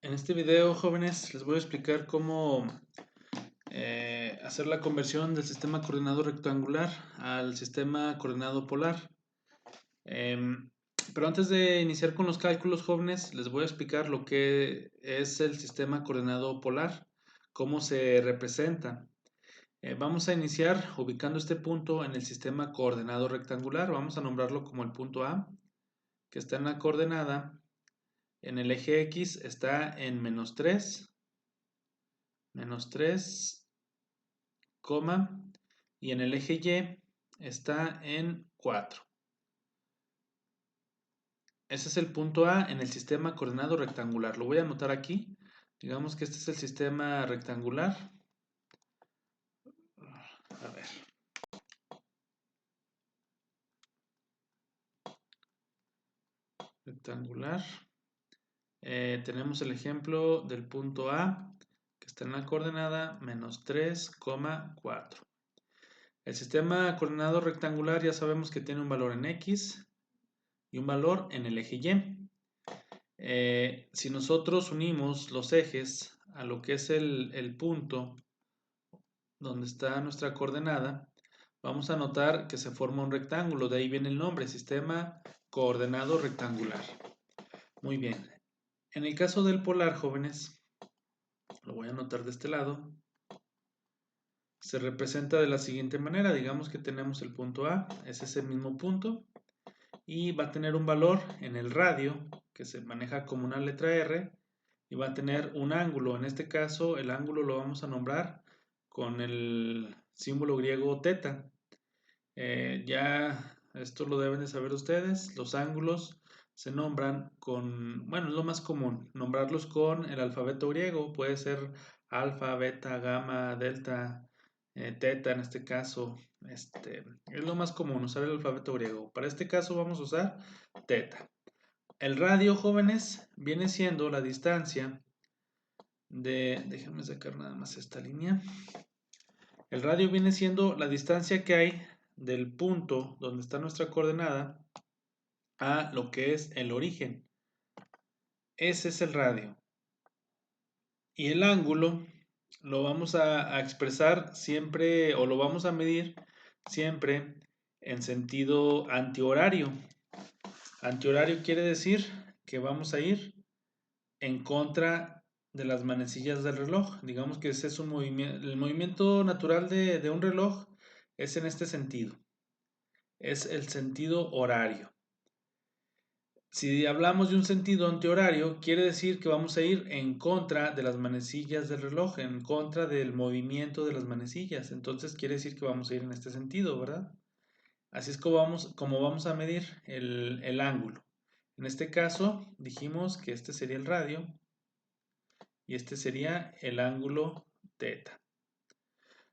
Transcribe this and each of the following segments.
En este video, jóvenes, les voy a explicar cómo hacer la conversión del sistema coordenado rectangular al sistema coordenado polar. Em, pero antes de iniciar con los cálculos, jóvenes, les voy a explicar lo que es el sistema coordenado polar, cómo se representa. Vamos a iniciar ubicando este punto en el sistema coordenado rectangular. Vamos a nombrarlo como el punto A, que está en la coordenada. En el eje X está en -3, y en el eje Y está en 4. Ese es el punto A en el sistema coordenado rectangular. Lo voy a anotar aquí. Digamos que este es el sistema rectangular. A ver. Rectangular. Tenemos el ejemplo del punto A, que está en la coordenada -3,4. El sistema coordenado rectangular ya sabemos que tiene un valor en X y un valor en el eje Y. Si nosotros unimos los ejes a lo que es el punto donde está nuestra coordenada, vamos a notar que se forma un rectángulo. De ahí viene el nombre, sistema coordenado rectangular. Muy bien. En el caso del polar, jóvenes, lo voy a anotar de este lado, se representa de la siguiente manera. Digamos que tenemos el punto A, es ese mismo punto, y va a tener un valor en el radio, que se maneja como una letra R, y va a tener un ángulo. En este caso, el ángulo lo vamos a nombrar con el símbolo griego teta. Ya esto lo deben de saber ustedes. Los ángulos se nombran con, bueno, es lo más común, nombrarlos con el alfabeto griego. Puede ser alfa, beta, gamma, delta, teta en este caso. Es lo más común usar el alfabeto griego. Para este caso vamos a usar teta. El radio, jóvenes, viene siendo la distancia déjenme sacar nada más esta línea. El radio viene siendo la distancia que hay del punto donde está nuestra coordenada a lo que es el origen. Ese es el radio. Y el ángulo lo vamos a expresar siempre, o lo vamos a medir siempre en sentido antihorario. Antihorario quiere decir que vamos a ir en contra de las manecillas del reloj. Digamos que ese es un movimiento, el movimiento natural de un reloj es en este sentido. Es el sentido horario. Si hablamos de un sentido antihorario, quiere decir que vamos a ir en contra de las manecillas del reloj, en contra del movimiento de las manecillas. Entonces quiere decir que vamos a ir en este sentido, ¿verdad? Así es como vamos a medir el ángulo. En este caso, dijimos que este sería el radio y este sería el ángulo teta.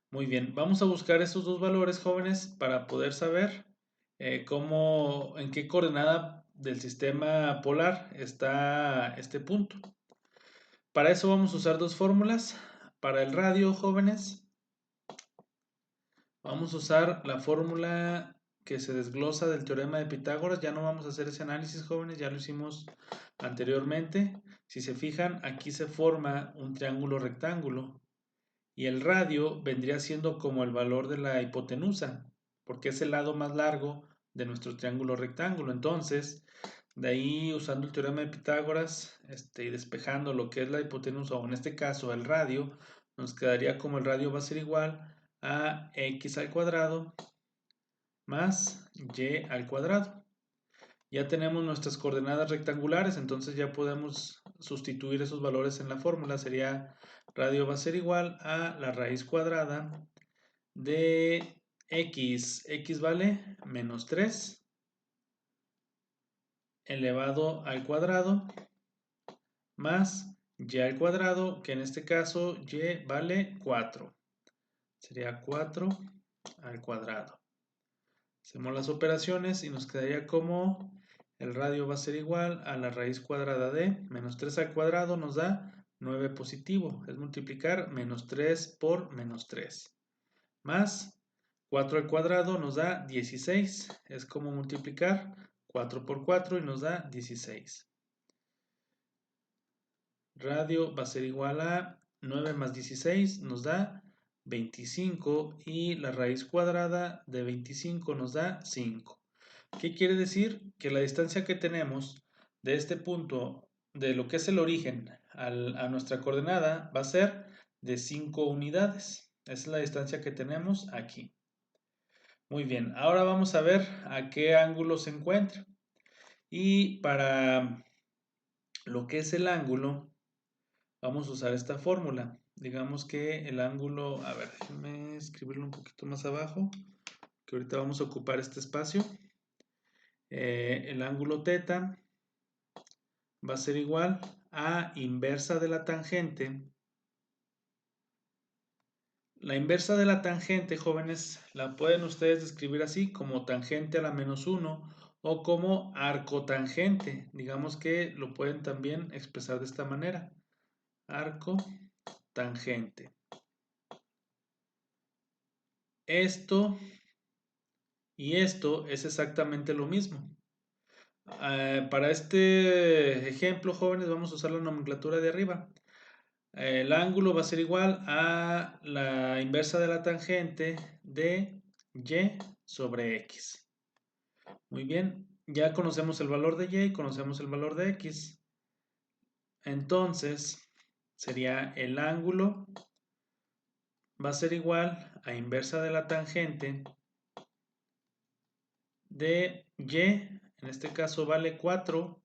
Muy bien, vamos a buscar esos dos valores, jóvenes, para poder saber en qué coordenada del sistema polar está este punto. Para eso vamos a usar dos fórmulas. Para el radio, jóvenes, vamos a usar la fórmula que se desglosa del teorema de Pitágoras. Ya no vamos a hacer ese análisis, jóvenes, ya lo hicimos anteriormente. Si se fijan, aquí se forma un triángulo rectángulo. Y el radio vendría siendo como el valor de la hipotenusa, porque es el lado más largo de nuestro triángulo rectángulo. Entonces, de ahí usando el teorema de Pitágoras y despejando lo que es la hipotenusa, o en este caso el radio, nos quedaría como el radio va a ser igual a x al cuadrado más y al cuadrado. Ya tenemos nuestras coordenadas rectangulares, entonces ya podemos sustituir esos valores en la fórmula. Sería radio va a ser igual a la raíz cuadrada de x. X vale -3 elevado al cuadrado más y al cuadrado, que en este caso y vale 4. Sería 4 al cuadrado. Hacemos las operaciones y nos quedaría como el radio va a ser igual a la raíz cuadrada de -3 al cuadrado nos da 9 positivo. Es multiplicar -3 por -3. Más 4 al cuadrado nos da 16. Es como multiplicar 4 por 4 y nos da 16. radio va a ser igual a 9 más 16 nos da 25 y la raíz cuadrada de 25 nos da 5. ¿Qué quiere decir? Que la distancia que tenemos de este punto, de lo que es el origen a nuestra coordenada, va a ser de 5 unidades. Esa es la distancia que tenemos aquí. Muy bien, ahora vamos a ver a qué ángulo se encuentra. Y para lo que es el ángulo, vamos a usar esta fórmula. Digamos que el ángulo, a ver, déjenme escribirlo un poquito más abajo, que ahorita vamos a ocupar este espacio. El ángulo θ va a ser igual a inversa de la tangente. La inversa de la tangente, jóvenes, la pueden ustedes describir así como tangente a la menos 1 o como arcotangente. Digamos que lo pueden también expresar de esta manera. Arco tangente. Esto y esto es exactamente lo mismo. Para este ejemplo, jóvenes, vamos a usar la nomenclatura de arriba. El ángulo va a ser igual a la inversa de la tangente de y sobre x. Muy bien, ya conocemos el valor de y y conocemos el valor de x. Entonces, sería el ángulo va a ser igual a inversa de la tangente de y, en este caso vale 4,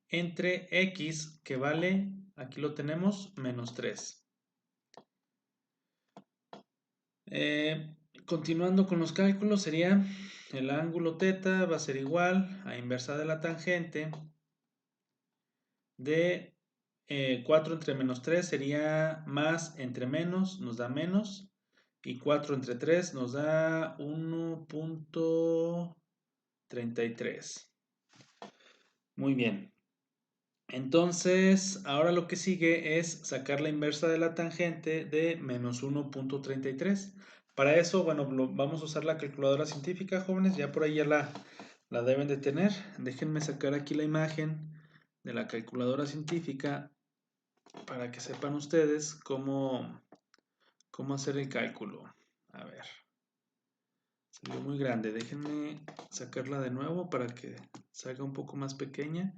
entre x, que vale, aquí lo tenemos, menos 3. Continuando con los cálculos, sería el ángulo θ va a ser igual a inversa de la tangente de 4 entre menos 3 sería más entre menos, nos da menos, y 4 entre 3 nos da 1.33. Muy bien. Entonces, ahora lo que sigue es sacar la inversa de la tangente de menos 1.33. Para eso, bueno, vamos a usar la calculadora científica, jóvenes. Ya por ahí ya la deben de tener. Déjenme sacar aquí la imagen de la calculadora científica para que sepan ustedes cómo hacer el cálculo. A ver, salió muy grande. Déjenme sacarla de nuevo para que salga un poco más pequeña.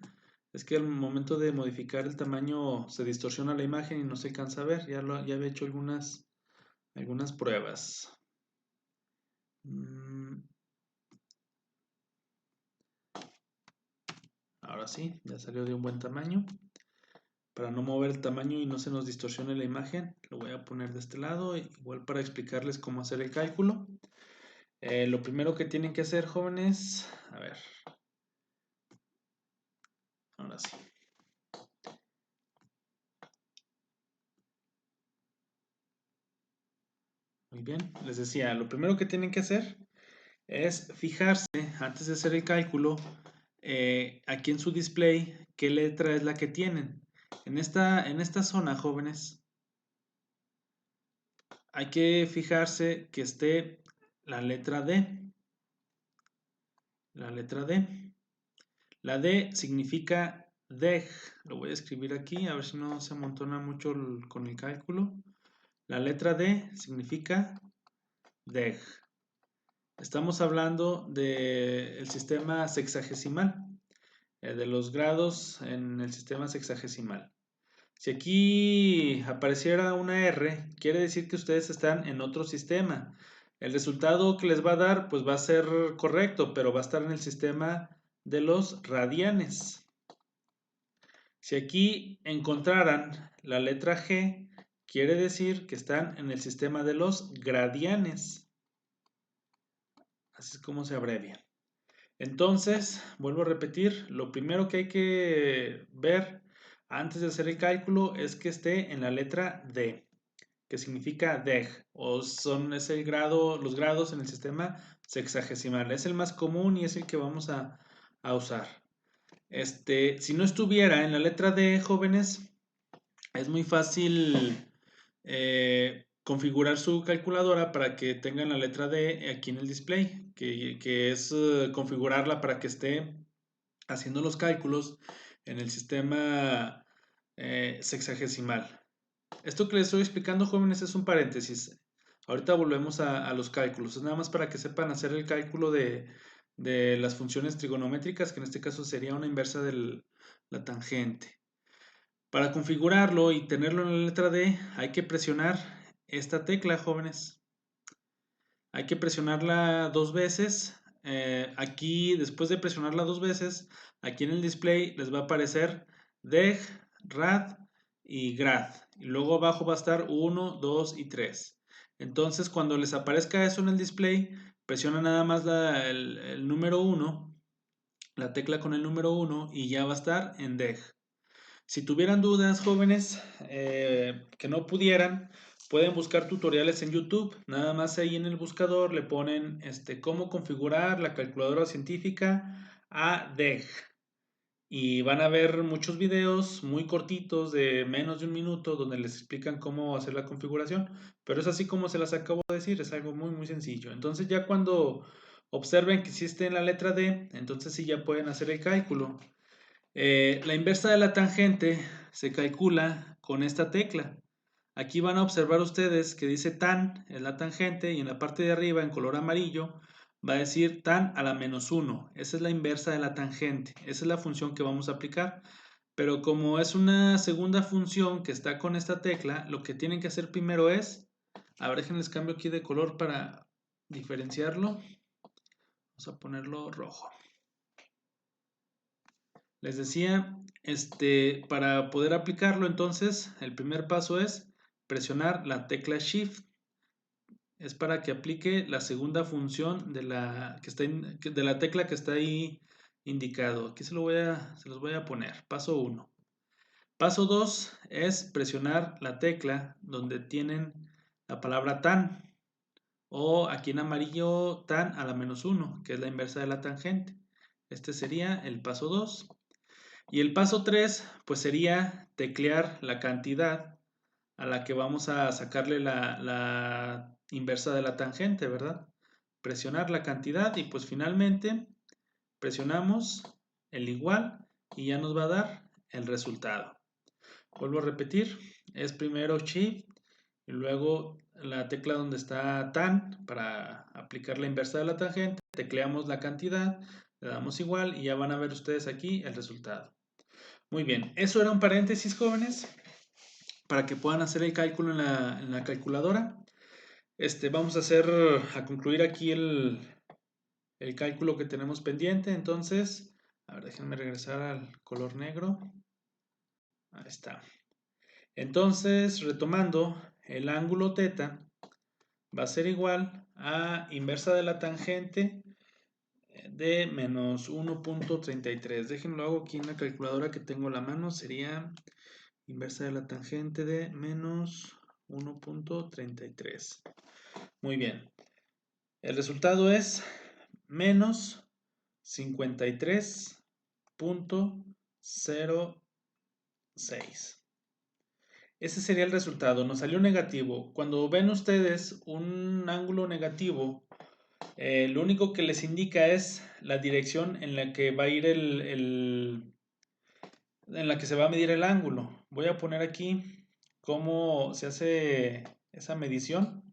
Es que al momento de modificar el tamaño se distorsiona la imagen y no se alcanza a ver. Ya había hecho algunas pruebas. Ahora sí, ya salió de un buen tamaño. Para no mover el tamaño y no se nos distorsione la imagen, lo voy a poner de este lado, igual para explicarles cómo hacer el cálculo. Lo primero que tienen que hacer, jóvenes, a ver. Ahora sí. Muy bien, les decía, lo primero que tienen que hacer es fijarse, antes de hacer el cálculo, aquí en su display, qué letra es la que tienen. En esta zona, jóvenes, hay que fijarse que esté la letra D. La letra D. La D significa dej. Lo voy a escribir aquí, a ver si no se amontona mucho con el cálculo. La letra D significa dej. Estamos hablando del sistema sexagesimal, de los grados en el sistema sexagesimal. Si aquí apareciera una R, quiere decir que ustedes están en otro sistema. El resultado que les va a dar, pues va a ser correcto, pero va a estar en el sistema de los radianes. Si aquí encontraran la letra G, quiere decir que están en el sistema de los gradianes. Así es como se abrevia. Entonces, vuelvo a repetir, lo primero que hay que ver antes de hacer el cálculo es que esté en la letra D, que significa dej, o es el grado, los grados en el sistema sexagesimal. Es el más común y es el que vamos a usar. Si no estuviera en la letra D, jóvenes, es muy fácil configurar su calculadora para que tengan la letra D aquí en el display, que es configurarla para que esté haciendo los cálculos en el sistema sexagesimal. Esto que les estoy explicando, jóvenes, es un paréntesis. Ahorita volvemos a los cálculos. Es nada más para que sepan hacer el cálculo de las funciones trigonométricas, que en este caso sería una inversa de la tangente. Para configurarlo y tenerlo en la letra D, hay que presionar esta tecla, jóvenes. Hay que presionarla 2 veces. Aquí, después de presionarla 2 veces, aquí en el display les va a aparecer deg, rad y grad. Y luego abajo va a estar 1, 2 y 3. Entonces, cuando les aparezca eso en el display, presiona nada más el número 1, la tecla con el número 1 y ya va a estar en deg. Si tuvieran dudas, jóvenes, que no pudieran, pueden buscar tutoriales en YouTube. Nada más ahí en el buscador le ponen cómo configurar la calculadora científica ADEG. Y van a ver muchos videos muy cortitos de menos de un minuto donde les explican cómo hacer la configuración. Pero es así como se las acabo de decir, es algo muy muy sencillo. Entonces ya cuando observen que existe en la letra D, entonces sí ya pueden hacer el cálculo. La inversa de la tangente se calcula con esta tecla. Aquí van a observar ustedes que dice tan en la tangente y en la parte de arriba en color amarillo va a decir tan a la menos 1. Esa es la inversa de la tangente. Esa es la función que vamos a aplicar. Pero como es una segunda función que está con esta tecla, lo que tienen que hacer primero es, a ver, déjenles cambio aquí de color para diferenciarlo. Vamos a ponerlo rojo. Les decía, para poder aplicarlo, entonces, el primer paso es presionar la tecla Shift. Es para que aplique la segunda función de la, de la tecla que está ahí indicado. Aquí se los voy a poner. Paso 1. Paso 2 es presionar la tecla donde tienen la palabra tan, o aquí en amarillo tan a la menos 1, que es la inversa de la tangente. Este sería el paso 2. Y el paso 3, pues sería teclear la cantidad a la que vamos a sacarle la inversa de la tangente, ¿verdad? Presionar la cantidad y pues finalmente presionamos el igual y ya nos va a dar el resultado. Vuelvo a repetir, es primero Shift y luego la tecla donde está tan para aplicar la inversa de la tangente, tecleamos la cantidad, le damos igual y ya van a ver ustedes aquí el resultado. Muy bien, eso era un paréntesis, jóvenes, para que puedan hacer el cálculo en la calculadora. Vamos a concluir aquí el cálculo que tenemos pendiente. Entonces, a ver, déjenme regresar al color negro. Ahí está. Entonces, retomando, el ángulo θ va a ser igual a inversa de la tangente de menos 1.33. Déjenlo hago aquí en la calculadora que tengo a la mano. Sería inversa de la tangente de menos 1.33. Muy bien. El resultado es menos 53.06. Ese sería el resultado. Nos salió negativo. Cuando ven ustedes un ángulo negativo, lo único que les indica es la dirección en la que va a ir en la que se va a medir el ángulo. Voy a poner aquí cómo se hace esa medición.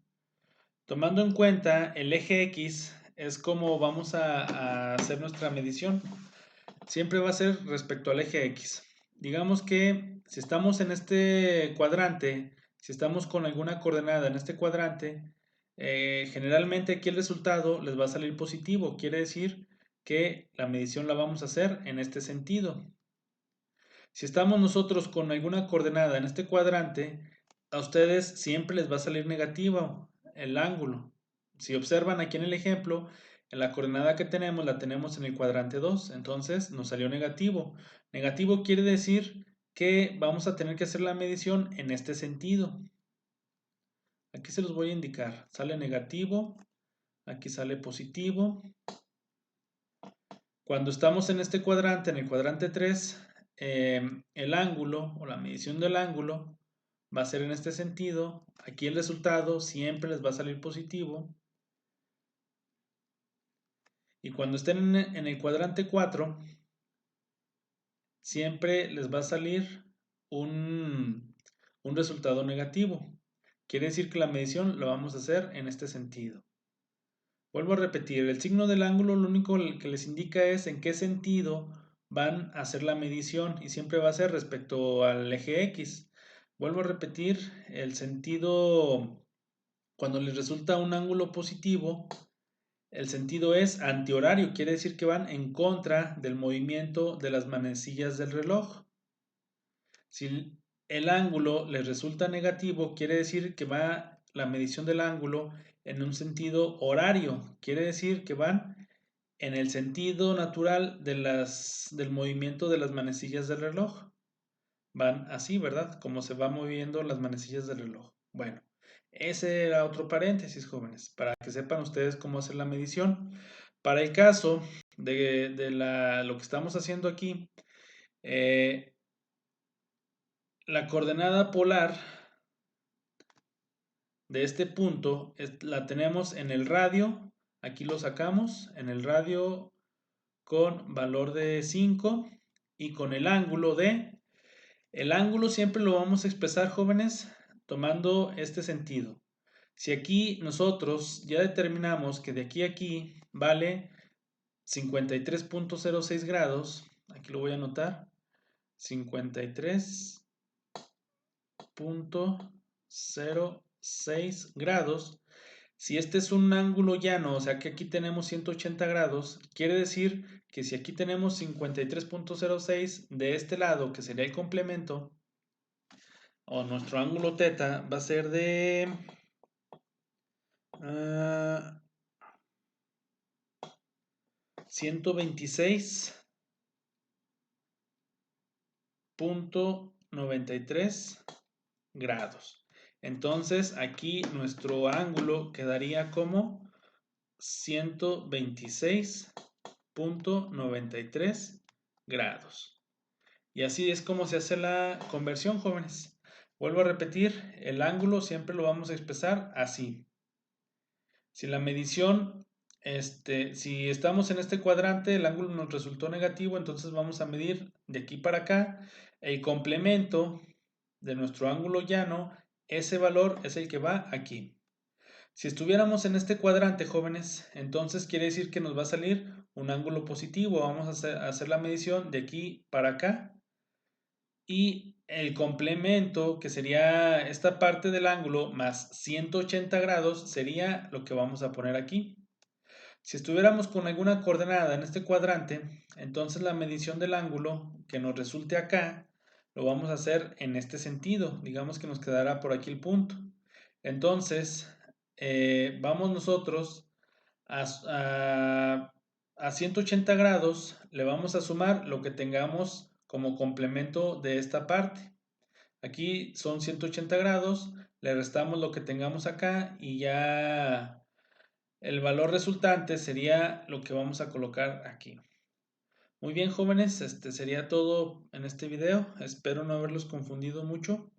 Tomando en cuenta el eje X es como vamos a hacer nuestra medición. Siempre va a ser respecto al eje X. Digamos que si estamos en este cuadrante, si estamos con alguna coordenada en este cuadrante, generalmente aquí el resultado les va a salir positivo. Quiere decir que la medición la vamos a hacer en este sentido. Si estamos nosotros con alguna coordenada en este cuadrante, a ustedes siempre les va a salir negativo el ángulo. Si observan aquí en el ejemplo, la coordenada que tenemos la tenemos en el cuadrante 2, entonces nos salió negativo. Negativo quiere decir que vamos a tener que hacer la medición en este sentido. Aquí se los voy a indicar. Sale negativo, aquí sale positivo. Cuando estamos en este cuadrante, en el cuadrante 3, el ángulo o la medición del ángulo va a ser en este sentido. Aquí el resultado siempre les va a salir positivo. Y cuando estén en el cuadrante 4, siempre les va a salir un resultado negativo. Quiere decir que la medición la vamos a hacer en este sentido. Vuelvo a repetir, el signo del ángulo lo único que les indica es en qué sentido van a hacer la medición y siempre va a ser respecto al eje X. Vuelvo a repetir, el sentido, cuando les resulta un ángulo positivo, el sentido es antihorario, quiere decir que van en contra del movimiento de las manecillas del reloj. Si el ángulo les resulta negativo, quiere decir que va la medición del ángulo en un sentido horario, quiere decir que van en el sentido natural del movimiento de las manecillas del reloj. Van así, ¿verdad? Como se van moviendo las manecillas del reloj. Bueno, ese era otro paréntesis, jóvenes, para que sepan ustedes cómo hacer la medición. Para el caso de lo que estamos haciendo aquí, la coordenada polar de este punto la tenemos en el radio. Aquí lo sacamos en el radio con valor de 5 y con el ángulo de... El ángulo siempre lo vamos a expresar, jóvenes, tomando este sentido. Si aquí nosotros ya determinamos que de aquí a aquí vale 53.06 grados, aquí lo voy a anotar, 53.06 grados. Si este es un ángulo llano, o sea que aquí tenemos 180 grados, quiere decir que si aquí tenemos 53.06 de este lado, que sería el complemento, o nuestro ángulo teta, va a ser de 126.93 grados. Entonces aquí nuestro ángulo quedaría como 126.93 grados. Y así es como se hace la conversión, jóvenes. Vuelvo a repetir, el ángulo siempre lo vamos a expresar así. Si la medición, si estamos en este cuadrante, el ángulo nos resultó negativo, entonces vamos a medir de aquí para acá el complemento de nuestro ángulo llano, ese valor es el que va aquí. Si estuviéramos en este cuadrante, jóvenes, entonces quiere decir que nos va a salir un ángulo positivo. Vamos a hacer la medición de aquí para acá. Y el complemento, que sería esta parte del ángulo más 180 grados, sería lo que vamos a poner aquí. Si estuviéramos con alguna coordenada en este cuadrante, entonces la medición del ángulo que nos resulte acá, lo vamos a hacer en este sentido. Digamos que nos quedará por aquí el punto. Entonces, vamos nosotros a 180 grados, le vamos a sumar lo que tengamos como complemento de esta parte. Aquí son 180 grados, le restamos lo que tengamos acá y ya el valor resultante sería lo que vamos a colocar aquí. Muy bien, jóvenes, sería todo en este video. Espero no haberlos confundido mucho.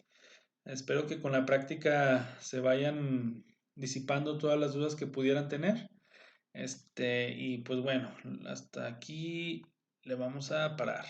Espero que con la práctica se vayan disipando todas las dudas que pudieran tener. Y pues bueno, hasta aquí le vamos a parar.